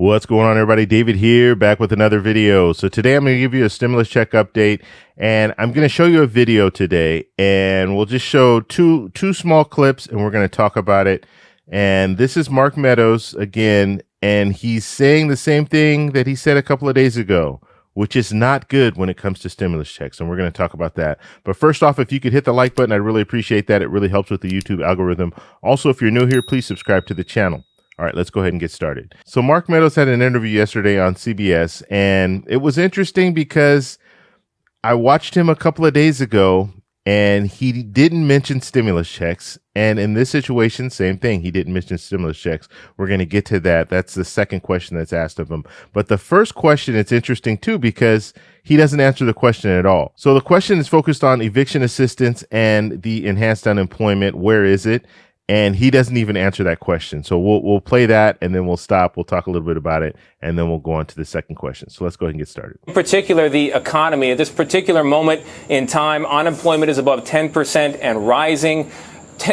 What's going on, everybody? David here, back with another video. So today I'm going to give you a stimulus check update, and I'm going to show you a video today, and we'll just show two small clips, and we're going to talk about it. And this is Mark Meadows again, and he's saying the same thing that he said a couple of days ago, which is not good when it comes to stimulus checks, and we're going to talk about that. But first off, if you could hit the like button, I'd really appreciate that. It really helps with the YouTube algorithm. Also, if you're new here, please subscribe to the channel. All right, let's go ahead and get started. So Mark Meadows had an interview yesterday on CBS, and it was interesting because I watched him a couple of days ago, and he didn't mention stimulus checks. And in this situation, same thing. He didn't mention stimulus checks. We're going to get to that. That's the second question that's asked of him. But the first question, it's interesting too, because he doesn't answer the question at all. So the question is focused on eviction assistance and the enhanced unemployment. Where is it? And he doesn't even answer that question. So we'll play that, and then we'll stop. We'll talk a little bit about it, and then we'll go on to the second question. So let's go ahead and get started. In particular, the economy. At this particular moment in time, unemployment is above 10% and rising.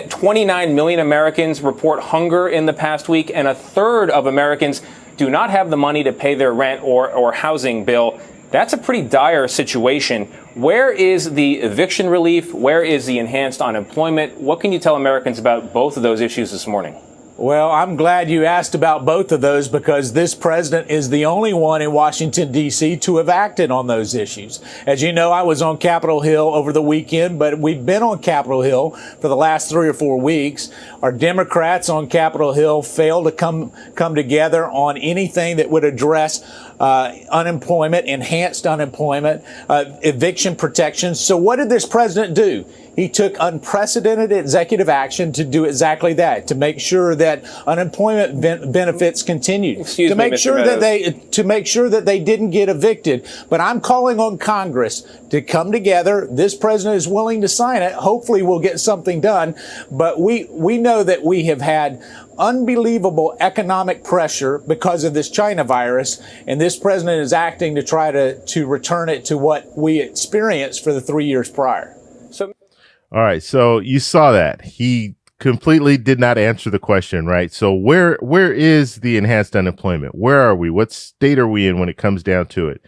29 million Americans report hunger in the past week, and a third of Americans do not have the money to pay their rent or housing bill. That's a pretty dire situation. Where is the eviction relief? Where is the enhanced unemployment? What can you tell Americans about both of those issues this morning? Well, I'm glad you asked about both of those, because this president is the only one in Washington, D.C. to have acted on those issues. As you know, I was on Capitol Hill over the weekend, but we've been on Capitol Hill for the last 3 or 4 weeks. Our Democrats on Capitol Hill failed to come together on anything that would address unemployment, enhanced unemployment, eviction protection. So what did this president do? He took unprecedented executive action to do exactly that, to make sure that unemployment benefits continued, to make sure that they didn't get evicted. But I'm calling on Congress to come together. This president is willing to sign it. Hopefully we'll get something done. But we know that we have had unbelievable economic pressure because of this China virus, and this president is acting to try to return it to what we experienced for the 3 years prior. All right, so you saw that. He completely did not answer the question, right? So where is the enhanced unemployment? Where are we? What state are we in when it comes down to it?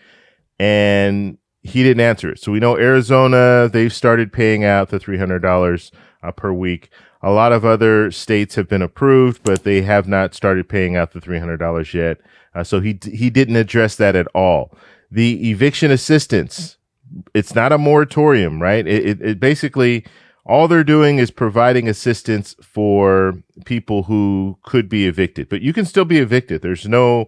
And he didn't answer it. So we know Arizona, they've started paying out the $300 per week. A lot of other states have been approved, but they have not started paying out the $300 yet. So he didn't address that at all. The eviction assistance, it's not a moratorium, right? It basically, all they're doing is providing assistance for people who could be evicted, but you can still be evicted. There's no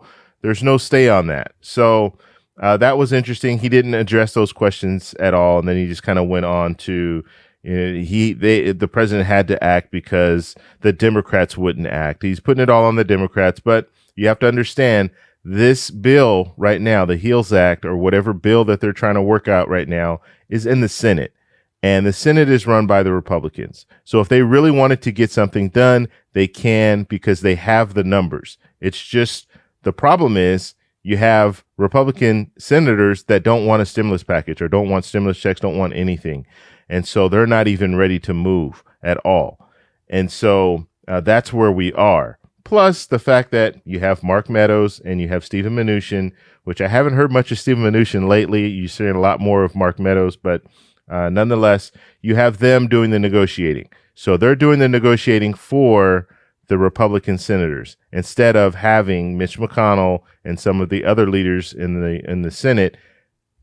stay on that. So that was interesting. He didn't address those questions at all, and then he just kind of went on to, the president had to act because the Democrats wouldn't act. He's putting it all on the Democrats, but you have to understand, this bill right now, the HEALS Act, or whatever bill that they're trying to work out right now, is in the Senate. And the Senate is run by the Republicans. So if they really wanted to get something done, they can, because they have the numbers. It's just, the problem is you have Republican senators that don't want a stimulus package, or don't want stimulus checks, don't want anything. And so they're not even ready to move at all. And so that's where we are. Plus the fact that you have Mark Meadows and you have Steven Mnuchin, which I haven't heard much of Steven Mnuchin lately. You're seeing a lot more of Mark Meadows, but nonetheless, you have them doing the negotiating. So they're doing the negotiating for the Republican senators, instead of having Mitch McConnell and some of the other leaders in the Senate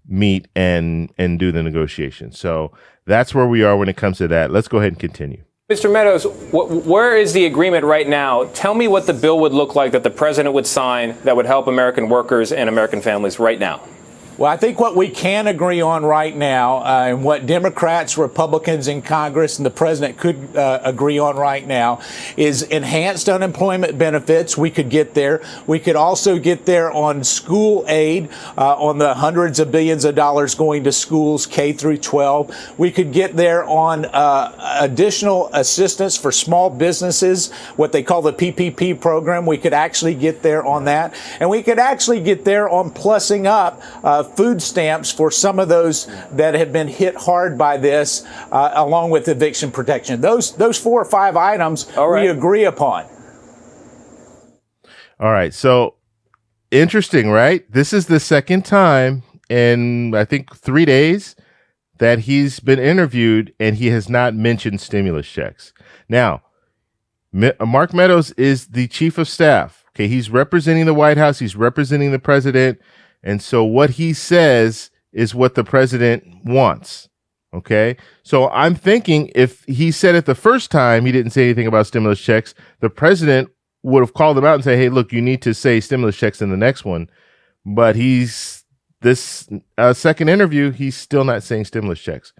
meet and do the negotiation. So that's where we are when it comes to that. Let's go ahead and continue. Mr. Meadows, where is the agreement right now? Tell me what the bill would look like that the president would sign that would help American workers and American families right now. Well, I think what we can agree on right now, and what Democrats, Republicans in Congress and the president could agree on right now, is enhanced unemployment benefits. We could get there. We could also get there on school aid, on the hundreds of billions of dollars going to schools K through 12. We could get there on additional assistance for small businesses, what they call the PPP program. We could actually get there on that. And we could actually get there on plussing up food stamps for some of those that have been hit hard by this, along with eviction protection. Those 4 or 5 items we agree upon. All right. So Interesting, right? This is the second time in, I think, 3 days that he's been interviewed and he has not mentioned stimulus checks. Now, Mark Meadows is the chief of staff. Okay, he's representing the White House. He's representing the president. And so what he says is what the president wants. Okay, so I'm thinking if he said it the first time, he didn't say anything about stimulus checks, the president would have called him out and say, hey, look, you need to say stimulus checks in the next one. But this second interview, he's still not saying stimulus checks.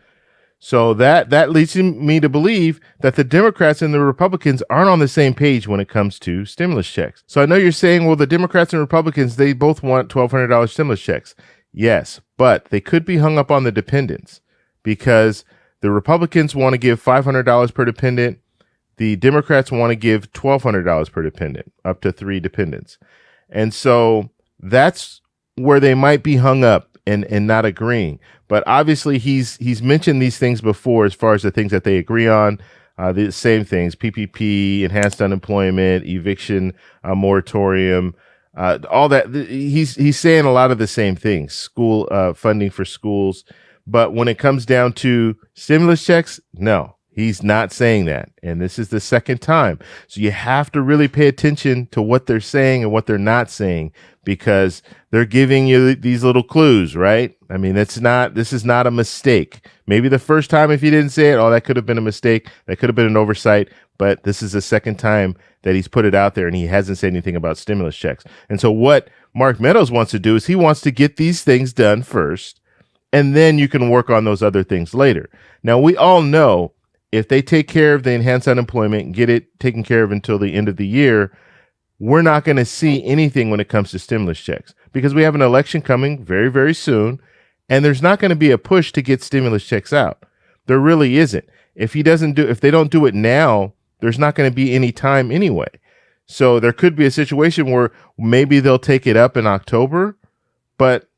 So that leads me to believe that the Democrats and the Republicans aren't on the same page when it comes to stimulus checks. So I know you're saying, well, the Democrats and Republicans, they both want $1,200 stimulus checks. Yes, but they could be hung up on the dependents because the Republicans want to give $500 per dependent. The Democrats want to give $1,200 per dependent, up to 3 dependents. And so that's where they might be hung up and not agreeing. But obviously he's mentioned these things before as far as the things that they agree on, the same things, PPP, enhanced unemployment, eviction moratorium, all that. He's saying a lot of the same things, school funding for schools. But when it comes down to stimulus checks, no, he's not saying that. And this is the second time. So you have to really pay attention to what they're saying and what they're not saying, because they're giving you these little clues, right? I mean, this is not a mistake. Maybe the first time, if he didn't say it, oh, that could have been a mistake. That could have been an oversight. But this is the second time that he's put it out there and he hasn't said anything about stimulus checks. And so what Mark Meadows wants to do is he wants to get these things done first, and then you can work on those other things later. Now, we all know if they take care of the enhanced unemployment and get it taken care of until the end of the year, we're not going to see anything when it comes to stimulus checks because we have an election coming very, very soon, and there's not going to be a push to get stimulus checks out. There really isn't. If they don't do it now, there's not going to be any time anyway. So there could be a situation where maybe they'll take it up in October, but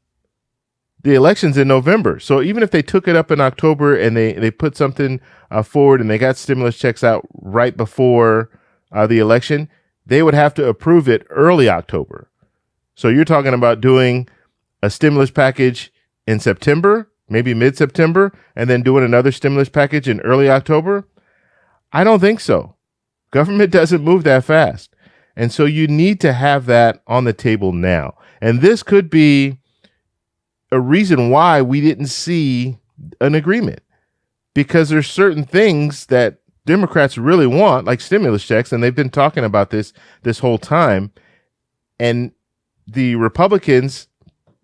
the election's in November. So even if they took it up in October and they put something forward and they got stimulus checks out right before the election, they would have to approve it early October. So you're talking about doing a stimulus package in September, maybe mid-September, and then doing another stimulus package in early October? I don't think so. Government doesn't move that fast. And so you need to have that on the table now. And this could be a reason why we didn't see an agreement, because there's certain things that Democrats really want, like stimulus checks, and they've been talking about this whole time. And the Republicans,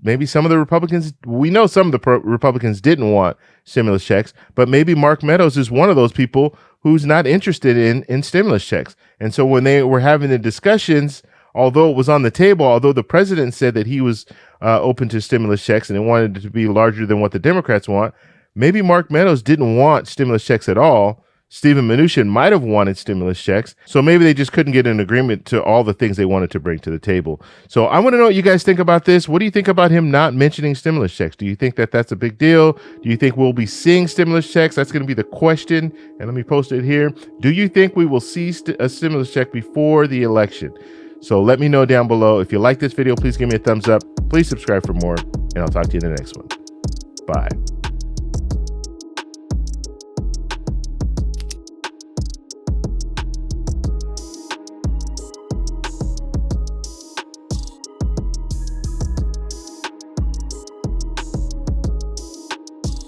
maybe some of the Republicans, we know some of the Republicans didn't want stimulus checks, but maybe Mark Meadows is one of those people who's not interested in stimulus checks. And so when they were having the discussions, although it was on the table, although the president said that he was open to stimulus checks and it wanted it to be larger than what the Democrats want, maybe Mark Meadows didn't want stimulus checks at all. Stephen Mnuchin might have wanted stimulus checks. So maybe they just couldn't get an agreement to all the things they wanted to bring to the table. So I want to know what you guys think about this. What do you think about him not mentioning stimulus checks? Do you think that that's a big deal? Do you think we'll be seeing stimulus checks? That's going to be the question. And let me post it here. Do you think we will see a stimulus check before the election? So let me know down below. If you like this video, please give me a thumbs up. Please subscribe for more, and I'll talk to you in the next one. Bye.